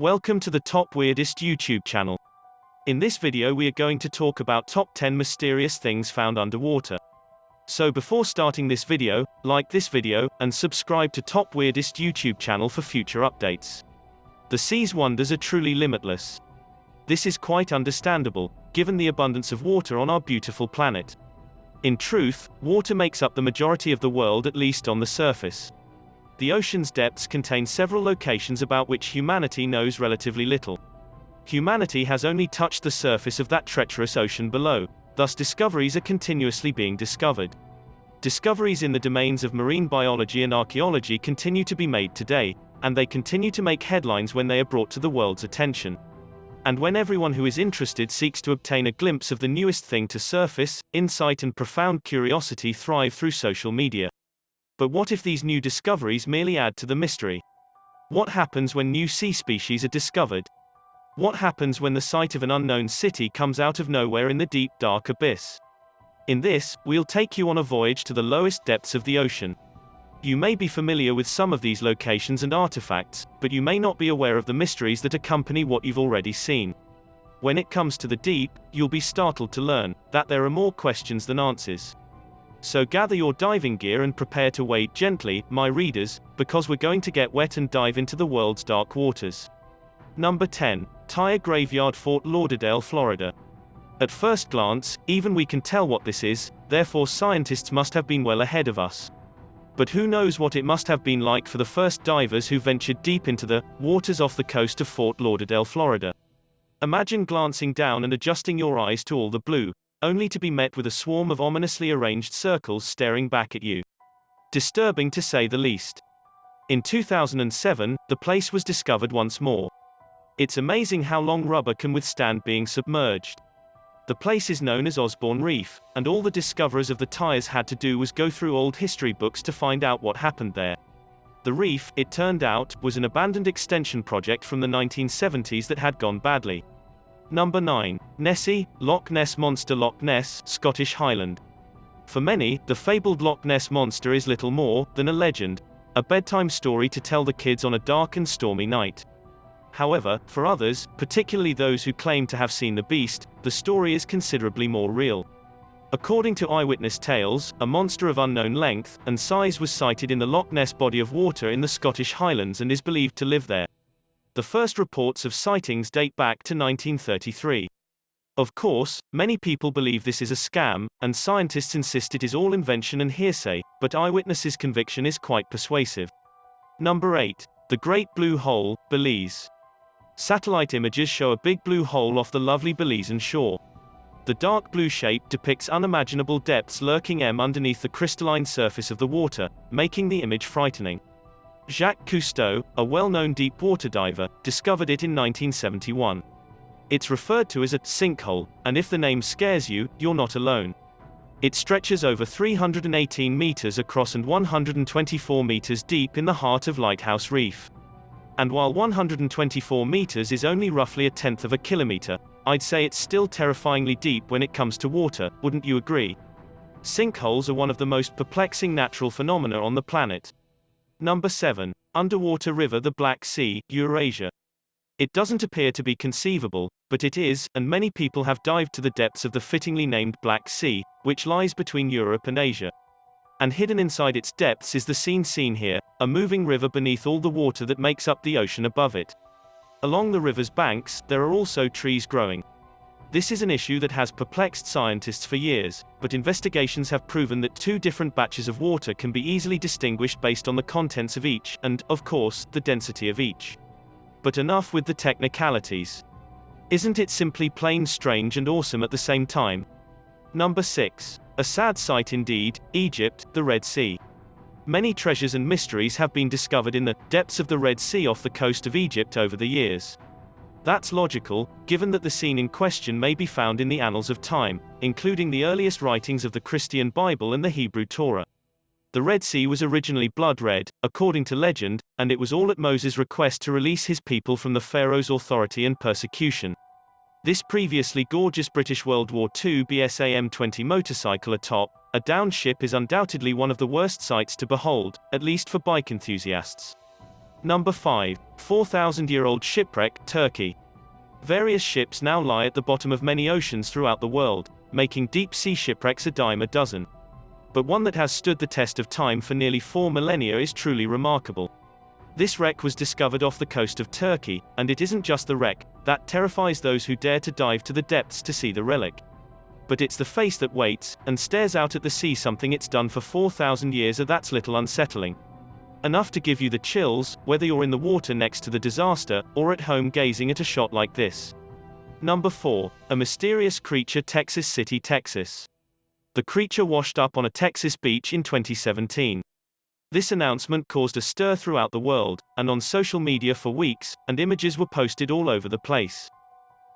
Welcome to the Top Weirdest YouTube channel. In this video we are going to talk about top 10 mysterious things found underwater. So before starting this video, like this video, and subscribe to Top Weirdest YouTube channel for future updates. The sea's wonders are truly limitless. This is quite understandable, given the abundance of water on our beautiful planet. In truth, water makes up the majority of the world, at least on the surface. The ocean's depths contain several locations about which humanity knows relatively little. Humanity has only touched the surface of that treacherous ocean below, thus discoveries are continuously being discovered. Discoveries in the domains of marine biology and archaeology continue to be made today, and they continue to make headlines when they are brought to the world's attention. And when everyone who is interested seeks to obtain a glimpse of the newest thing to surface, insight and profound curiosity thrive through social media. But what if these new discoveries merely add to the mystery? What happens when new sea species are discovered? What happens when the site of an unknown city comes out of nowhere in the deep, dark abyss? In this, we'll take you on a voyage to the lowest depths of the ocean. You may be familiar with some of these locations and artifacts, but you may not be aware of the mysteries that accompany what you've already seen. When it comes to the deep, you'll be startled to learn that there are more questions than answers. So gather your diving gear and prepare to wade gently, my readers, because we're going to get wet and dive into the world's dark waters. Number 10. Tire Graveyard, Fort Lauderdale, Florida. At first glance, even we can tell what this is, therefore scientists must have been well ahead of us. But who knows what it must have been like for the first divers who ventured deep into the waters off the coast of Fort Lauderdale, Florida. Imagine glancing down and adjusting your eyes to all the blue, only to be met with a swarm of ominously arranged circles staring back at you. Disturbing to say the least. In 2007, the place was discovered once more. It's amazing how long rubber can withstand being submerged. The place is known as Osborne Reef, and all the discoverers of the tires had to do was go through old history books to find out what happened there. The reef, it turned out, was an abandoned extension project from the 1970s that had gone badly. Number 9. Nessie, Loch Ness Monster. Loch Ness, Scottish Highland. For many, the fabled Loch Ness Monster is little more than a legend, a bedtime story to tell the kids on a dark and stormy night. However, for others, particularly those who claim to have seen the beast, the story is considerably more real. According to eyewitness tales, a monster of unknown length and size was sighted in the Loch Ness body of water in the Scottish Highlands and is believed to live there. The first reports of sightings date back to 1933. Of course, many people believe this is a scam, and scientists insist it is all invention and hearsay, but eyewitnesses' conviction is quite persuasive. Number 8. The Great Blue Hole, Belize. Satellite images show a big blue hole off the lovely Belizean shore. The dark blue shape depicts unimaginable depths lurking underneath the crystalline surface of the water, making the image frightening. Jacques Cousteau, a well-known deep-water diver, discovered it in 1971. It's referred to as a sinkhole, and if the name scares you, you're not alone. It stretches over 318 meters across and 124 meters deep in the heart of Lighthouse Reef. And while 124 meters is only roughly a tenth of a kilometer, I'd say it's still terrifyingly deep when it comes to water, wouldn't you agree? Sinkholes are one of the most perplexing natural phenomena on the planet. Number 7. Underwater river, the Black Sea, Eurasia. It doesn't appear to be conceivable, but it is, and many people have dived to the depths of the fittingly named Black Sea, which lies between Europe and Asia. And hidden inside its depths is the scene seen here, a moving river beneath all the water that makes up the ocean above it. Along the river's banks, there are also trees growing. This is an issue that has perplexed scientists for years, but investigations have proven that two different batches of water can be easily distinguished based on the contents of each, and, of course, the density of each. But enough with the technicalities. Isn't it simply plain strange and awesome at the same time? Number 6. A sad sight indeed, Egypt, the Red Sea. Many treasures and mysteries have been discovered in the depths of the Red Sea off the coast of Egypt over the years. That's logical, given that the scene in question may be found in the annals of time, including the earliest writings of the Christian Bible and the Hebrew Torah. The Red Sea was originally blood red, according to legend, and it was all at Moses' request to release his people from the Pharaoh's authority and persecution. This previously gorgeous British World War II BSAM-20 motorcycle atop a downed ship is undoubtedly one of the worst sights to behold, at least for bike enthusiasts. Number 5. 4,000-year-old shipwreck, Turkey. Various ships now lie at the bottom of many oceans throughout the world, making deep-sea shipwrecks a dime a dozen. But one that has stood the test of time for nearly 4 millennia is truly remarkable. This wreck was discovered off the coast of Turkey, and it isn't just the wreck that terrifies those who dare to dive to the depths to see the relic. But it's the face that waits and stares out at the sea, something it's done for 4,000 years, that's little unsettling. Enough to give you the chills, whether you're in the water next to the disaster, or at home gazing at a shot like this. Number 4. A mysterious creature, Texas City, Texas. The creature washed up on a Texas beach in 2017. This announcement caused a stir throughout the world, and on social media for weeks, and images were posted all over the place.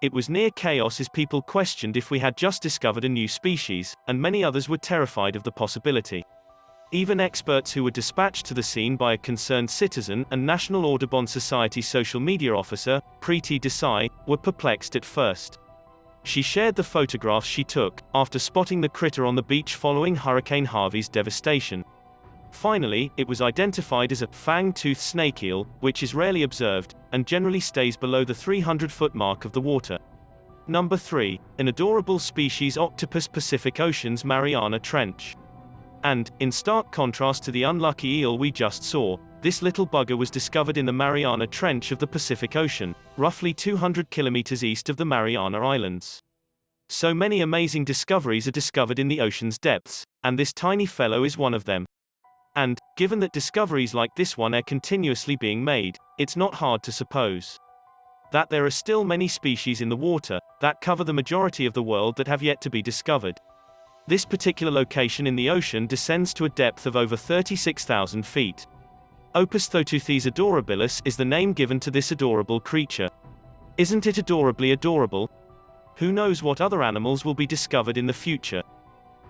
It was near chaos as people questioned if we had just discovered a new species, and many others were terrified of the possibility. Even experts who were dispatched to the scene by a concerned citizen and National Audubon Society social media officer, Preeti Desai, were perplexed at first. She shared the photographs she took after spotting the critter on the beach following Hurricane Harvey's devastation. Finally, it was identified as a fang-toothed snake eel, which is rarely observed, and generally stays below the 300-foot mark of the water. Number 3. An adorable species, octopus, Pacific Ocean's Mariana Trench. And, in stark contrast to the unlucky eel we just saw, this little bugger was discovered in the Mariana Trench of the Pacific Ocean, roughly 200 kilometers east of the Mariana Islands. So many amazing discoveries are discovered in the ocean's depths, and this tiny fellow is one of them. And, given that discoveries like this one are continuously being made, it's not hard to suppose that there are still many species in the water that cover the majority of the world that have yet to be discovered. This particular location in the ocean descends to a depth of over 36,000 feet. Opisthotoothes adorabilis is the name given to this adorable creature. Isn't it adorably adorable? Who knows what other animals will be discovered in the future?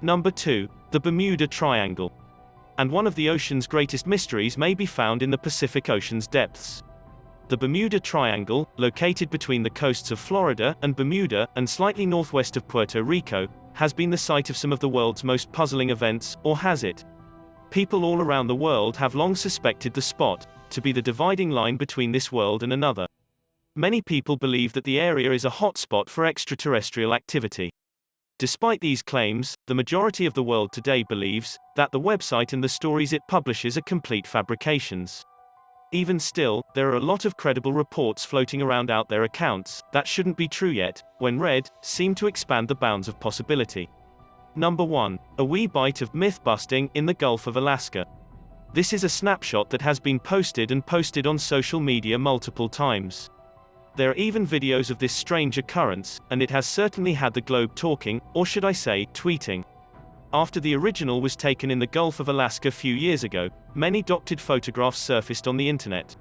Number 2. The Bermuda Triangle. And one of the ocean's greatest mysteries may be found in the Pacific Ocean's depths. The Bermuda Triangle, located between the coasts of Florida and Bermuda, and slightly northwest of Puerto Rico, has been the site of some of the world's most puzzling events, or has it? People all around the world have long suspected the spot to be the dividing line between this world and another. Many people believe that the area is a hotspot for extraterrestrial activity. Despite these claims, the majority of the world today believes that the website and the stories it publishes are complete fabrications. Even still, there are a lot of credible reports floating around out there, accounts that shouldn't be true yet, when read, seem to expand the bounds of possibility. Number 1. A wee bite of myth-busting in the Gulf of Alaska. This is a snapshot that has been posted on social media multiple times. There are even videos of this strange occurrence, and it has certainly had the globe talking, or should I say, tweeting. After the original was taken in the Gulf of Alaska a few years ago, many doctored photographs surfaced on the internet.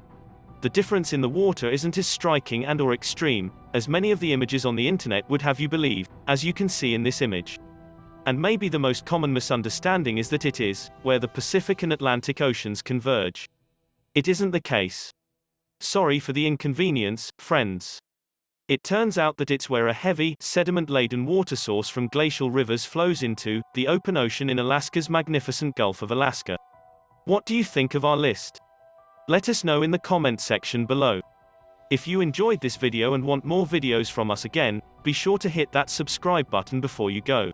The difference in the water isn't as striking and/or extreme as many of the images on the internet would have you believe, as you can see in this image. And maybe the most common misunderstanding is that it is where the Pacific and Atlantic Oceans converge. It isn't the case. Sorry for the inconvenience, friends. It turns out that it's where a heavy, sediment-laden water source from glacial rivers flows into the open ocean in Alaska's magnificent Gulf of Alaska. What do you think of our list? Let us know in the comment section below. If you enjoyed this video and want more videos from us again, be sure to hit that subscribe button before you go.